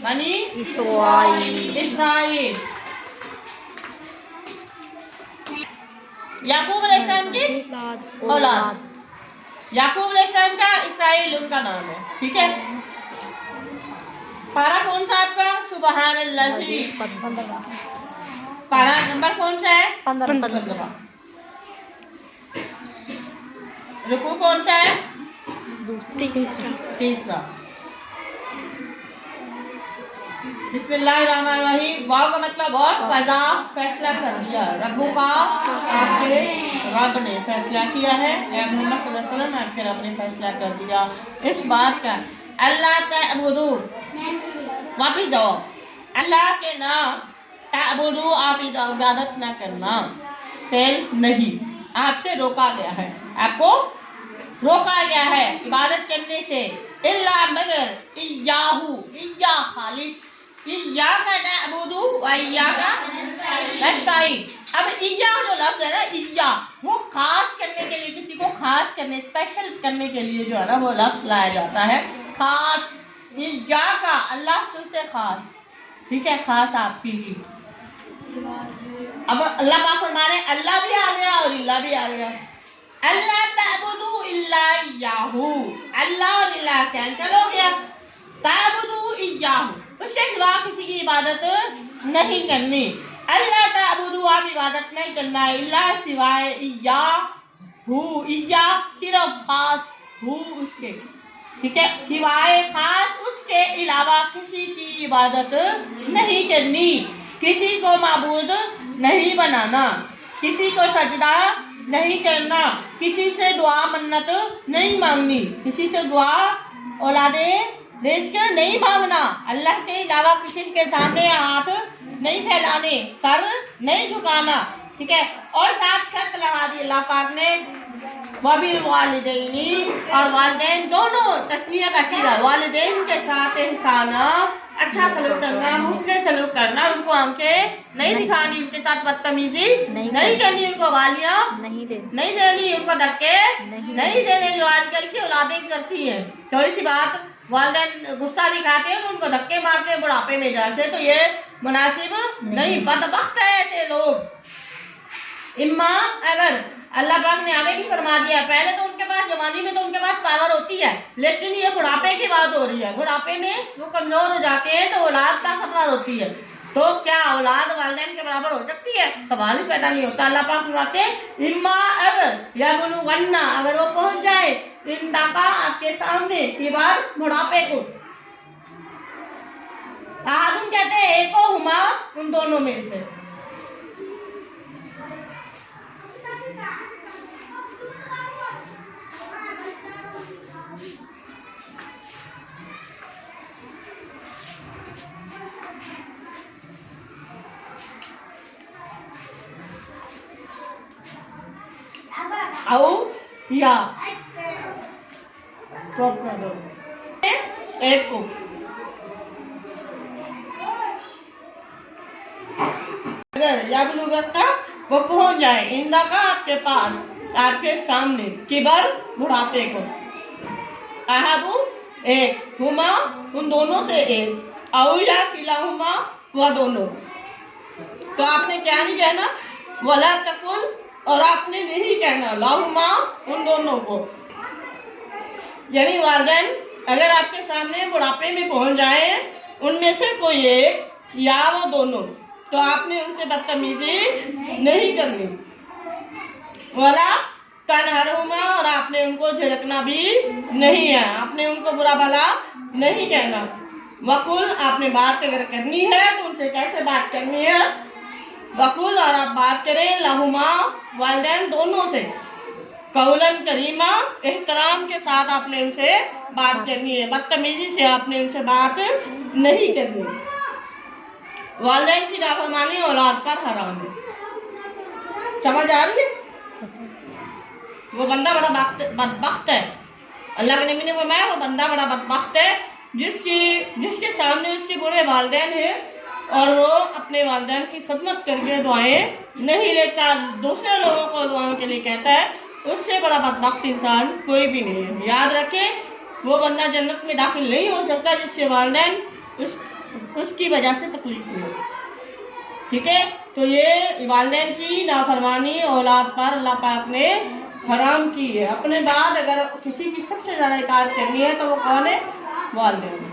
बनी Israel. Israel. याकूब अलैहिस्सलाम की औलाद। याकूब अलैहिस्सलाम का इसराइल उनका नाम है। ठीक है, पारा कौन सा आपका? सुबहानल्लाह। पारा नंबर कौन सा है? 15। रुकू कौन सा है? तीसरा। बिस्मिल्लाहिर्रहमानिर्रहीम। वाव का मतलब और कज़ा फैसला कर दिया। रब्बु का आपके रब ने फैसला किया है। मोहम्मद सल्लल्लाहु अलैहि वसल्लम आपके रब ने फैसला कर दिया इस बात का। अल्लाह तअबुदू, वापिस जाओ। अल्लाह के नाम तअबुदू, आप इबादत न करना। फेल नहीं, आपसे रोका गया है, आपको रोका गया है इबादत करने से। इल्ला मगर इय्याहू, इय्या खालिस, इय्या का नअबुदू व इय्या का नस्तईन। अब इय्या जो लफ्ज है ना, इय्या, वो खास करने के लिए, किसी को खास करने, स्पेशल करने के लिए जो है ना वो लफ्ज लाया जाता है। खास, इय्या का अल्लाह तुझसे खास। ठीक है, खास आपकी ही। अब अल्लाह पाक फरमा रहे अल्लाह भी आ गया और इल्ला भी आ गया। अल्लाह तअबुदू इल्ला इय्याहू, अल्लाह और इल्ला कैंसिल हो गया। तअबुदू इय्याहू, उसके सिवा किसी की इबादत नहीं करनी। अल्लाह तअबुदू, आप इबादत नहीं करना, इल्ला सिवाय इय्याहू, इय्या सिर्फ खास, हू उसके। ठीक है, सिवाय खास उसके अलावा किसी की इबादत नहीं करनी। किसी को माबूद नहीं बनाना, किसी को सजदा नहीं करना, किसी से दुआ मन्नत नहीं मांगनी, किसी से दुआ औलादे रिज़्क़ नहीं मांगना, अल्लाह के अलावा किसी के सामने हाथ नहीं फैलाने, सर नहीं झुकाना। ठीक है, और साथ शर्त लगा दी अल्लाह पाक ने, वबिल वालिदैनी, और वालिदैन दोनों तस्निया का सीगा, वालिदैन के साथ एहसाना, अच्छा सलूक करना, हुस्न सलूक करना, उनको आंखें नहीं दिखानी, उनके साथ बदतमीजी नहीं करनी, उनको गालियां नहीं देनी, उनको धक्के नहीं देने, जो आजकल की औलादें करती हैं। थोड़ी सी बात वालिदैन गुस्सा दिखाते हैं तो उनको धक्के मारते हैं बुढ़ापे में जाके, तो ये मुनासिब नहीं। बदबख्त है ऐसे लोग। इम्मा, अगर अल्लाह पाक ने आगे भी फरमा दिया, पहले तो उनके पास जवानी में तो उनके पास पावर होती है, लेकिन ये बुढ़ापे की बात हो रही है। बुढ़ापे में वो कमजोर हो जाते हैं तो औलाद का खबर होती है। तो क्या औलाद वालिदैन के बराबर हो सकती है? सवाल ही पैदा नहीं होता। अल्लाह पाक फरमाते हैं इम्मा, अगर या बुलुगन्ना, अगर वो पहुंच जाए इंदाका, आपके सामने, किबार, बुढ़ापे को। आदम कहते हैं एको हुमा, उन दोनों में से। आओ या स्टॉप कर दो एक को। अगर या बुलुगन्ना, वो पहुंच जाए इंदा का, आपके पास, आपके सामने, किबर, बुढ़ापे को। अहादु, एक, हुमा, उन दोनों से एक, औ या किलाहुमा, वह दोनों। तो आपने क्या नहीं कहना, वला तकुल, और आपने नहीं कहना लाहुमा, उन दोनों को। यानी वालिदैन अगर आपके सामने बुढ़ापे में पहुंच जाए, उनमें से कोई एक या वो दोनों, तो आपने उनसे बदतमीजी नहीं करनी। वाला तनहरुमा, और आपने उनको झिड़कना भी नहीं है, आपने उनको बुरा भला नहीं कहना। वकुल, आपने बात अगर करनी है तो उनसे कैसे बात करनी है? वकुल, और आप बात करें लहुमा, वालिदैन दोनों से, कौलन करीमा, एहतराम के साथ आपने उनसे बात करनी है, बदतमीजी से आपने उनसे बात नहीं करनी। वालिदैन की नाफरमानी औलाद पर हराम है। समझ आ रही है? वो बंदा बड़ा बदबख्त है। अल्लाह के नबी ने फरमाया वो बंदा बड़ा बदबख्त है जिसके सामने उसके बुरे वालिदैन हैं और वो अपने वालिदैन की खिदमत करके दुआएं नहीं लेता, दूसरे लोगों को दुआओं के लिए कहता है, उससे बड़ा बदबख्त इंसान कोई भी नहीं है। याद रखें, वो बंदा जन्नत में दाखिल नहीं हो सकता जिससे वालिदैन اس کی وجہ سے تکلیف ہوئی. ٹھیک ہے. تو یہ والدین کی نافرمانی اولاد پر اللہ پاک نے حرام کی ہے. اپنے بعد اگر کسی کی سب سے زیادہ اطاعت کرنی ہے تو وہ کون ہے؟ والدین.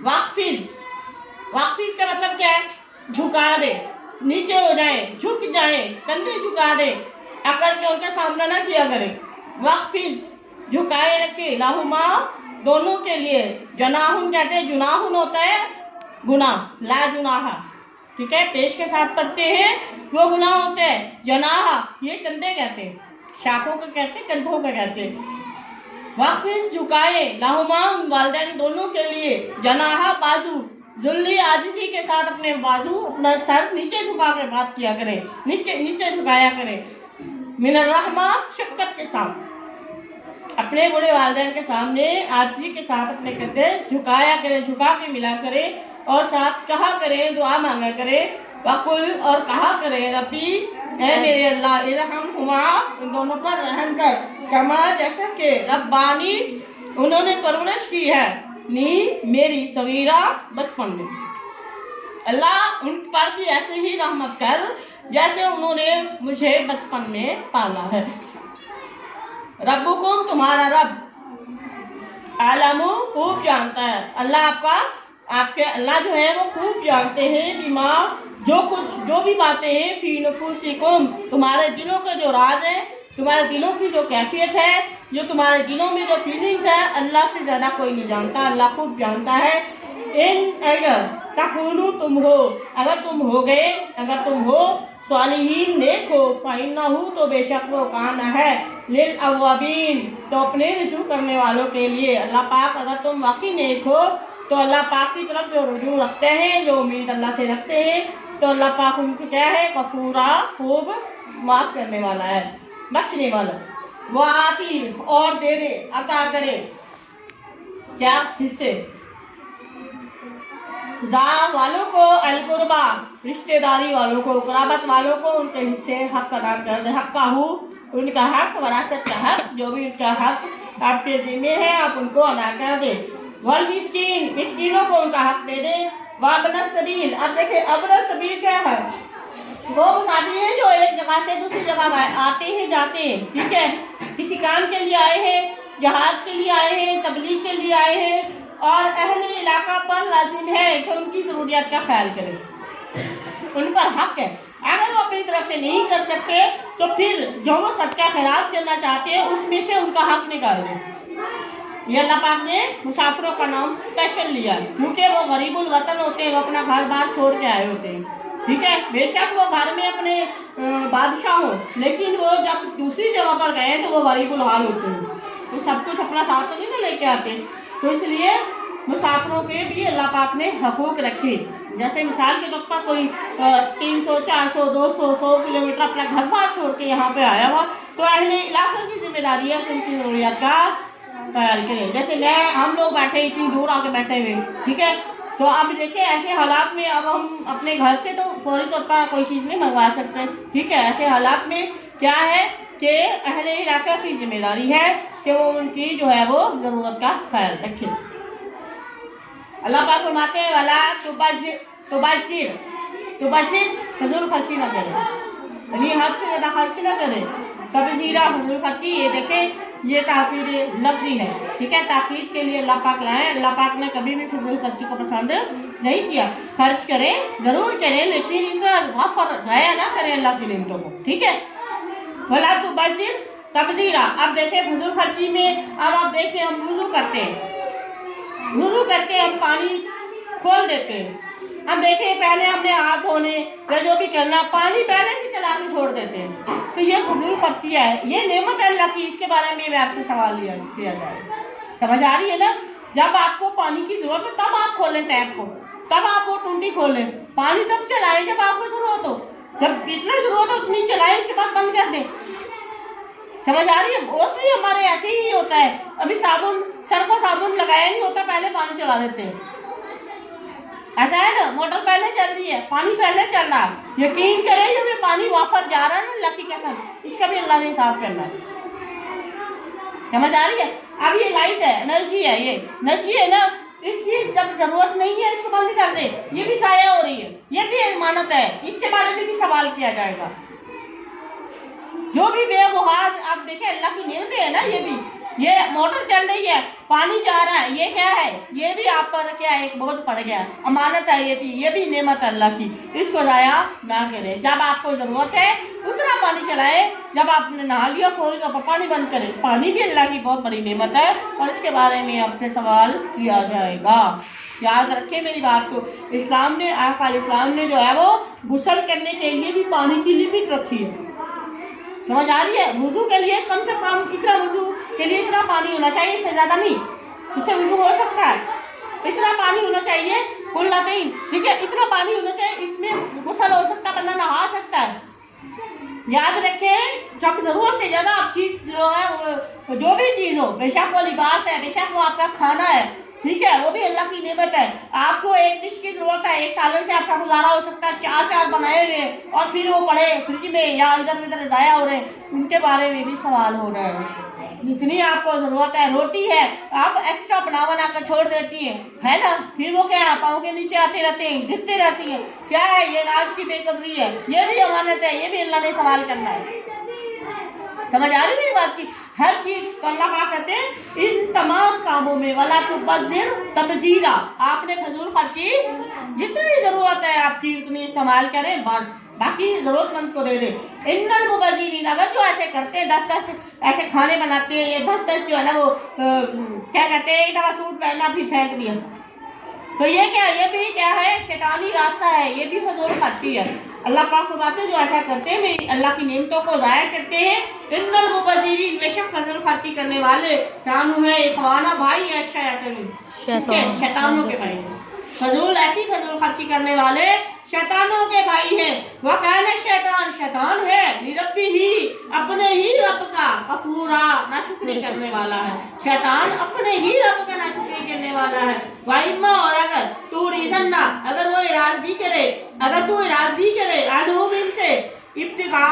واقفیز کا مطلب کیا ہے؟ جھکا دے، نیچے ہو جائیں، جھک جائیں، کندھے جھکا دے، اکڑ کے ان کا سامنا نہ کیا کرے. واقفیز جھکائے رکھے، لاہما دونوں کے لیے. جناحن کہتے ہیں، جناحن ہوتا ہے گناہ، لا جناح. ٹھیک ہے. پیش کے ساتھ پڑھتے ہیں وہ گناہ ہوتے ہیں. جناح یہ کندھے کہتے ہیں، شاخوں کا کہتے ہیں، کندھوں کا کہتے ہیں. واقفیز جھکائے، لاہما والدین دونوں کے لیے. جناح بازو، ذلی عاجزی کے ساتھ اپنے بازو، اپنا سر نیچے جھکا کر بات کیا کریں، نیچے جھکایا کریں. من الرحمہ شفقت کے ساتھ اپنے بڑے والدین کے سامنے عاجزی کے ساتھ اپنے کندھے جھکایا کریں، جھکا کے ملا کریں، اور ساتھ کہا کریں، دعا مانگا کریں. وقل اور کہا کریں، ربی اے میرے اللہ، ارحمہما ان دونوں پر رحم کر، کما جیسا کہ ربانی انہوں نے پرورش کی ہے، نی میری صغیرہ بچپن میں. اللہ ان پر بھی ایسے ہی رحمت کر جیسے انہوں نے مجھے بچپن میں پالا ہے. ربکم تمہارا رب، عالم خوب جانتا ہے. اللہ آپ کے اللہ جو ہے وہ خوب جانتے ہیں، بما جو بھی باتیں ہیں، فی نفوسکم تمہارے دلوں کے جو راز ہے، تمہارے دلوں کی جو کیفیت ہے، جو تمہارے دلوں میں جو فیلنگز ہے، اللہ سے زیادہ کوئی نہیں جانتا، اللہ خوب جانتا ہے. ان اگر تکونو تم ہو، اگر تم ہو صالحین نیک ہو، فإنہ تو بے شک وہ کان ہے، للأوابین تو اپنے رجوع کرنے والوں کے لیے. اللہ پاک اگر تم واقعی نیک ہو تو اللہ پاک کی طرف جو رجوع رکھتے ہیں، جو امید اللہ سے رکھتے ہیں، تو اللہ پاک ان کو کیا ہے؟ غفورا خوب معاف کرنے والا ہے، بخشنے والا. وہ آتی اور دے دے، عطا کرے کیا؟ حصے. زار والوں کو، القربا رشتہ داری والوں کو، قرابت والوں کو ان کے حصے حق ادا کر دے. حق کا ہو ان کا حق، وراثت کا حق، جو بھی ان کا حق آپ کے ذمہ ہے آپ ان کو ادا کر دیں. والمسکین مسکینوں کو ان کا حق دے دیں. وابن السبیل، اب دیکھیں ابن السبیل کیا ہے؟ وہ مسافر ہیں جو ایک جگہ سے دوسری جگہ آتے ہیں جاتے ہیں. ٹھیک ہے. کسی کام کے لیے آئے ہیں، جہاد کے لیے آئے ہیں، تبلیغ کے لیے آئے ہیں، اور اہل علاقہ پر لازم ہے کہ ان کی ضروریات کا خیال کریں، ان پر حق ہے. اگر وہ اپنی طرف سے نہیں کر سکتے تو پھر جو وہ صدقہ خیرات کرنا چاہتے ہیں اس میں سے ان کا حق نکال دیں. یہ اللہ پاک نے مسافروں کا نام اسپیشل لیا ہے کیونکہ وہ غریب الوطن ہوتے ہیں، وہ اپنا گھر بار چھوڑ کے آئے ہوتے ہیں. ٹھیک ہے. بے شک وہ گھر میں اپنے بادشاہ ہوں، لیکن وہ جب دوسری جگہ پر گئے تو وہ غریب الحال ہوتے ہیں، وہ سب کچھ اپنا ساتھ نہیں نہ لے کے آتے. تو اس لیے مسافروں کے بھی اللہ پاک نے حقوق رکھے. جیسے مثال کے طور پر کوئی 300 400 200 100 کلومیٹر اپنا گھر بار چھوڑ کے یہاں پہ آیا ہوا تو اہل علاقے کی ذمہ داری ہے کہ ان کی ضروریات کا خیال کریں. جیسے ہم لوگ بیٹھے اتنی دور آ کے بیٹھے ہوئے. ٹھیک ہے. تو اب دیکھیں ایسے حالات میں اب ہم اپنے گھر سے تو فوری طور پر کوئی چیز نہیں منگوا سکتے. ٹھیک ہے. ایسے حالات میں کیا ہے کہ اہل علاقہ کی ذمہ داری ہے کہ وہ ان کی جو ہے وہ ضرورت کا خیال رکھیں. اللہ پاک فرماتے ہیں ولا تبذر فضول خرچی نہ کرے، یعنی حد سے زیادہ خرچ نہ کرے. تبذیرہ فضول خرچی، یہ دیکھیں یہ تاکید لفظی ہے. ٹھیک ہے. تاکید کے لیے اللہ پاک لائے. اللہ پاک نے کبھی بھی فضول خرچی کو پسند نہیں کیا. خرچ کریں ضرور کریں لیکن ان کا وفر ضائع نہ کریں اللہ کی نعمتوں کو. ٹھیک ہے. ولا تبذر تبذیرہ. اب دیکھیں فضول خرچی میں اب آپ دیکھیں ہم وضو کرتے ہیں ہم پانی کھول دیتے ہیں. ہم دیکھیں پہلے ہم نے ہاتھ دھونے یا جو بھی کرنا پانی پہلے سے چلا کے چھوڑ دیتے ہیں. تو یہ فضول خرچی ہے. یہ نعمت ہے اللہ کی، اس کے بارے میں آپ سے سوال کیا جائے. سمجھ آ رہی ہے نا؟ جب آپ کو پانی کی ضرورت ہے تب آپ کھولیں ٹیپ کو، تب آپ وہ ٹونٹی کھولیں. پانی تب چلائیں جب آپ کو ضرورت ہو. جب اتنا ضرورت ہو اتنی چلائیں، اس کے بعد بند کر دیں. سمجھ آ رہی ہے؟ اس لیے ہمارے ایسے ہی ہوتا ہے. ابھی سر کو صابن لگایا نہیں ہوتا پہلے پانی چلا دیتے ہیں. ایسا ہے نا؟ موٹر پہلے چل رہی ہے، پانی پہلے چل رہا ہے. یقین کریں جب یہ پانی وافر جا رہا ہے نا اللہ کی قسم، اس کا بھی اللہ نے حساب کرنا ہے. समझ आ रही है? अब ये लाइट है, एनर्जी है, ये एनर्जी है ना, इसकी जब जरूरत नहीं है इसको बंद कर दे, ये भी जाया हो रही है, ये भी अमानत है, इसके बारे में भी सवाल किया जाएगा। जो भी बेवहार आप देखें, अल्लाह की नेमतें है ना, ये मोटर चल रही है, पानी जा रहा है, ये क्या है? ये भी आप पर क्या है? एक बोझ पड़ गया, अमानत है, ये भी नेमत है अल्लाह की, इसको जाया ना करें। जब आपको जरूरत है उतना पानी चलाए, जब आपने नहा लिया फौरन का पानी बंद करें। पानी भी अल्लाह की बहुत बड़ी नेमत है और इसके बारे में आपसे सवाल किया जाएगा। याद रखें मेरी बात को, इस्लाम ने, आका इस्लाम ने जो है वो गुस्ल करने के लिए भी पानी की लिमिट रखी है। समझ आ रही है? वुजू के लिए कम से कम इतना, वुजू के लिए इतना पानी होना चाहिए, इससे ज्यादा नहीं, इससे वुजू हो सकता है, इतना पानी होना चाहिए कुल्लातैन, ठीक है, इतना पानी होना चाहिए, इसमें गुस्ल हो सकता है, बंदा नहा सकता है। याद रखें, जब जरूरत से ज्यादा आप चीज जो है वो, जो भी चीज हो, बेशक वो लिबास है, बेशक वो आपका खाना है, ठीक है, वो भी अल्लाह की नेमत है। आपको एक डिश की जरूरत है, एक सालन से आपका गुजारा हो सकता है, चार बनाए हुए और फिर वो पड़े फ्रिज में या इधर उधर जाया हो रहे हैं, उनके बारे में भी सवाल हो रहा है। जितनी आपको जरूरत है, रोटी है, आप एक्स्ट्रा बना कर छोड़ देती है ना, फिर वो क्या है, पाँव के नीचे आते रहते हैं, गिरते रहती हैं, क्या है? ये राज की बेकदरी है, ये भी अमानत है, ये भी अल्लाह ने सवाल करना है। समझ आ रही मेरी बात की? हर चीज तो अल्लाह पाक कहते हैं इन तमाम कामों में वला तुबज़िर तबज़ीरा, आपने फजूल खर्ची जितनी जरूरत है आपकी उतनी इस्तेमाल करें, बस बाकी जरूरतमंद को दे दे। इन्नल मुबज़्ज़िरीन, अगर जो ऐसे करते हैं, 10 ऐसे खाने बनाते हैं, ये 10 जो है ना वो क्या कहते हैं, एक दफा सूट पहना फिर फेंक दिया, तो ये क्या, ये भी क्या है? शैतानी रास्ता है, ये भी फजूल खर्ची है। अल्लाह पाक फरमाते हैं जो ऐसा करते हैं, मेरी अल्लाह की नेमतों को ज़ाया करते हैं, इन्नल मुबज़्ज़िरीन, बेशक फजूल खर्ची करने वाले कानू है, इखवाना भाई है, शैतानों के भाई हैं। फजूल ऐसी फजूल खर्ची करने वाले शैतानों के भाई हैं। वह कहने शैतान है निरब्बी ही, अपने ही रब का कफूरा, नाशुक्री करने वाला है। शैतान अपने ही रब का नाशुक्री करने वाला है। वाइमा, और अगर तू रीजन्ना, अगर वो इराज भी करे, अगर तू इराज भी करे अनहुम, इनसे इब्तिगा,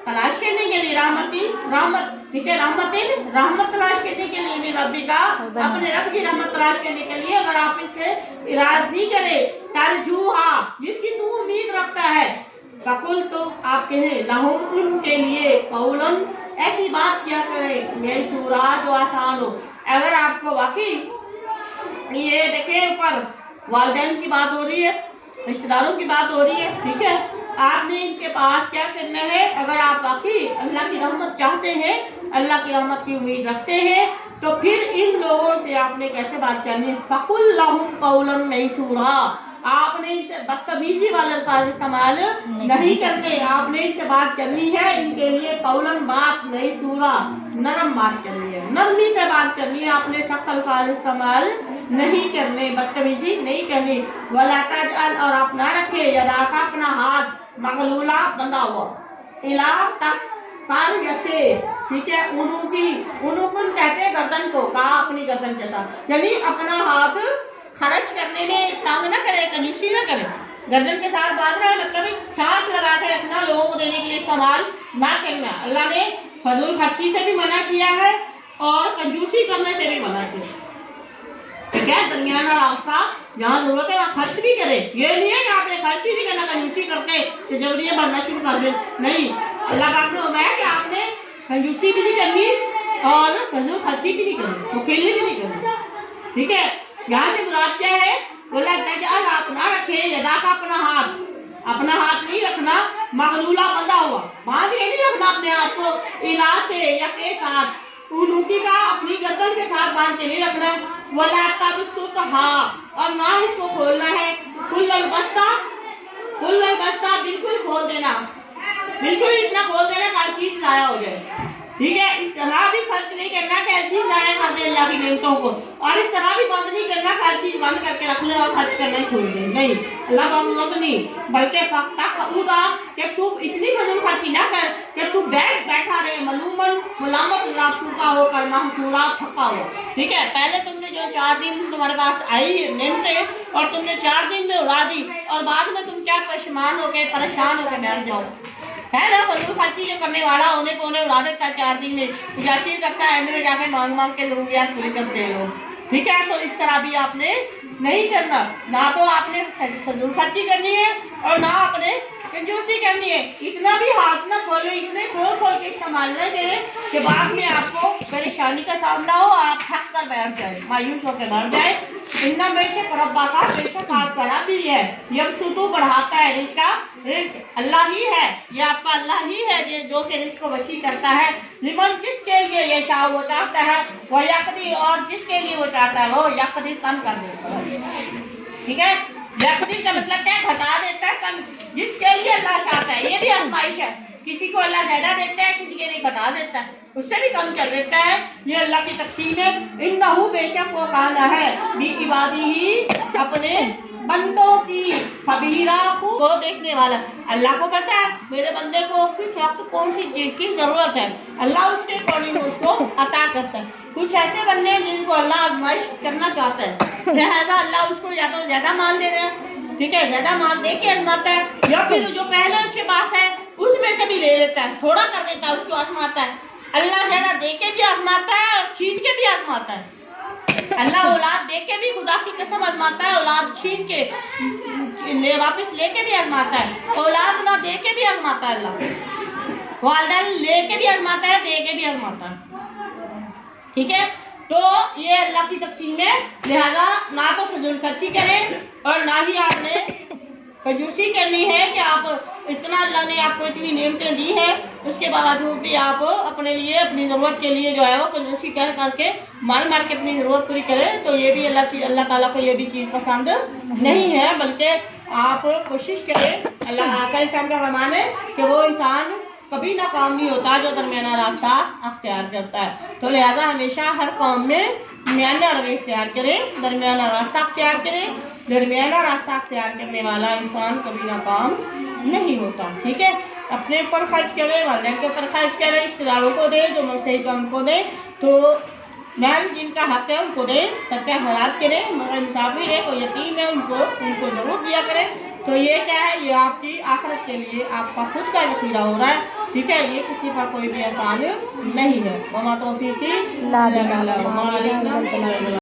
तलाश करने के लिए, रहमत, ठीक है, रहमत तलाश करने के लिए, रब्बी का, अपने रब की रहमत तलाश करने के लिए, अगर आप इससे इराज नहीं करे, तरजूहा, जिसकी तू उम्मीद रखता है, फकुल, तो आप कहें लहुम, उनके लिए, कौलन, ऐसी बात किया करें, ये सूरा जो आसान हो। अगर आपको वाकई ये देखें, ऊपर वालिदैन की बात हो रही है, रिश्तेदारों की बात हो रही है, ठीक है, आपने इनके पास क्या करना है? अगर आप वाकई अल्लाह की रहमत चाहते हैं, अल्लाह की रहमत की उम्मीद रखते हैं, तो फिर इन लोगों से आपने कैसे बात करनी है? फकुल लहुम कौलन मैसूरा, आपने इनसे बदतमीजी वाले अल्फाज इस्तेमाल नहीं करने, आपने इनसे बात करनी है, इनके लिए कौलन, बात मैसूरा, नरम बात करनी है, नरमी से बात करनी है, आपने सख्त अल्फाज इस्तेमाल नहीं करने, बदतमीजी नहीं करनी। वला तजअल, और आप ना रखे, यदा का, अपना हाथ, मगलूला, बंधा हुआ, इला तक, पर जैसे, ठीक है, उनुकुन कहते हैं गर्दन को, कहा अपनी गर्दन के साथ, यानी अपना हाथ खर्च करने में तंग न करे, कंजूसी न करे, गर्दन के साथ बांध रहा है, मतलब सांस लगा के रखना, लोगों को देने के लिए इस्तेमाल ना करना। अल्लाह ने फजूल खर्ची से भी मना किया है और कंजूसी करने से भी मना किया, ठीक है, दरमियाना रास्ता, जहाँ जरूरत है वहाँ खर्च भी करे। ये नहीं है कि आपने खर्च ही नहीं करना, कंजूसी करते तो जबरियाँ बढ़ना शुरू कर दे, नहीं, अल्लाह पाक ने बताया कि आपने कंजूसी भी नहीं करनी और फजूल खर्ची भी नहीं करनी, मुखिली भी नहीं करनी, ठीक है। यहाँ से मुराद क्या है? बोला तजअल, आप ना रखे, यदा का, अपना हाथ नहीं रखना, मगलूला, बंधा हुआ, बांध के नहीं रखना अपने हाथ को, इला से या के साथ, उनुकी का, अपनी गर्दन के साथ बांध के नहीं रखना, वला तबसुतहा, और ना इसको खोलना है, कुल्लल बस्ता, बिल्कुल खोल देना, बिल्कुल इतना खोल देना कि हर चीज जाया हो जाए, ठीक है। इस तरह भी खर्च नहीं करना कि हर चीज जाया कर दे अल्लाह की नेमतों को, और इस तरह भी बंद नहीं करना कि हर चीज बंद करके रख ले और खर्च करना छोड़ दे, नहीं, अल्लाह का मत नहीं, बल्कि फक्ता कि तू इतनी फजूल खर्ची ना कर कि तू बैठा रहे, मलूमन, मुलामत, लाशुका होकर, महसूरा, थका हो, ठीक है। पहले तुमने जो 4 दिन तुम्हारे पास आई नेमतें और तुमने 4 दिन में उड़ा दी, और बाद में तुम क्या परेशान होकर बैठ जाओ, ہے نا فضول خرچی جو کرنے والا اونے پونے اڑا دیتا ہے 4 دن میں، عیاشی کرتا ہے، اینڈ میں جا کے مانگ مانگ کے ضروریات پوری کرتے ہیں لوگ. ٹھیک ہے، تو اس طرح بھی آپ نے نہیں کرنا، نہ تو آپ نے فضول خرچی کرنی ہے اور نہ آپ نے کنجوسی کرنی ہے. اتنا بھی ہاتھ نہ کھولے، اتنے کھول کھول کے استعمال نہ کریں کہ بعد میں آپ کو پریشانی کا سامنا ہو اور آپ تھک کر بیٹھ جائیں، مایوس ہو کے بیٹھ جائیں. اتنا بے شک ربا کا بے شک آپ کا رب ہی ہے، یبسطو بڑھاتا ہے رزق کا، رزق اللہ ہی ہے، یہ آپ کا اللہ ہی ہے جو کہ رزق کو وسیع کرتا ہے. لمن جس کے لیے یہ شاء وہ چاہتا ہے، وہ یقدیر اور جس کے لیے وہ چاہتا ہے وہ یقدیر کم کر دیتا ہے. ٹھیک ہے، یقدیر کا مطلب کیا ہے؟ گھٹا دیتا ہے، کم. جس کے لیے اللہ چاہتا ہے، یہ بھی آزمائش ہے، کسی کو اللہ زیادہ دیتا ہے، کسی کے لیے گھٹا دیتا ہے، اس سے بھی کم کر دیتا ہے. یہ اللہ کی تقسیم ہے. انہو بے شک وہ کانا ہے بی عبادی ہی اپنے بندوں کی خبیرہ کو دیکھنے والا. اللہ کو پتا ہے میرے بندے کو کس وقت کون سی چیز کی ضرورت ہے، اللہ اس کے اکارڈنگ اس کو عطا کرتا ہے. کچھ ایسے بندے ہیں جن کو اللہ آزمائش کرنا چاہتا ہے، لہذا اللہ اس کو یا تو زیادہ مال دے رہا ہے، ٹھیک ہے، زیادہ مال دے کے آزماتا ہے، یا پھر جو پہلے اس کے پاس ہے اس میں سے بھی لے لیتا ہے، تھوڑا کر دیتا ہے، اس کو آزماتا ہے. اللہ زیادہ دے کے بھی آزماتا ہے اور چھین کے بھی آزماتا ہے. اللہ اولاد دے کے بھی خدا کی قسم آزماتا ہے، اولاد چھین کے واپس لے کے بھی آزماتا ہے، اولاد نہ دے کے بھی آزماتا ہے. اللہ والدین لے کے بھی آزماتا ہے، دے کے بھی آزماتا ہے. ٹھیک ہے، تو یہ اللہ کی تقسیم ہے. لہذا نہ تو فضول خرچی کریں اور نہ ہی آپ نے کنجوسی کرنی ہے کہ آپ اتنا اللہ نے آپ کو اتنی نعمتیں دی ہیں، اس کے باوجود بھی آپ اپنے لیے اپنی ضرورت کے لیے جو ہے وہ کنجوسی کر کر کے مار مار کے اپنی ضرورت پوری کریں. تو یہ بھی اللہ تعالیٰ کو یہ بھی چیز پسند نہیں ہے، بلکہ آپ کوشش کریں. اللہ کا انسان کا فرمان ہے کہ وہ انسان کبھی ناکام نہیں ہوتا جو درمیانہ راستہ اختیار کرتا ہے. تو لہذا ہمیشہ ہر کام میں درمیانہ روی اختیار کریں، درمیانہ راستہ اختیار کریں. درمیانہ راستہ اختیار کرنے والا انسان کبھی ناکام نہیں ہوتا. ٹھیک ہے، اپنے اوپر خرچ کریں، والدین کے اوپر خرچ کریں، رشتہ داروں کو دیں، جو مستحق ہے ان کو دیں، تو مال جن کا حق ہے ان کو دیں، صدقہ خیرات کریں. مگر انصافی ہے کوئی یتیم ہے ان کو ضرور دیا کریں. تو یہ کیا ہے؟ یہ آپ کی آخرت کے لیے آپ کا خود کا ذخیرہ ہو رہا ہے. ٹھیک ہے، یہ کسی پر کوئی بھی آسان نہیں ہے. وما توفیقی الا باللہ.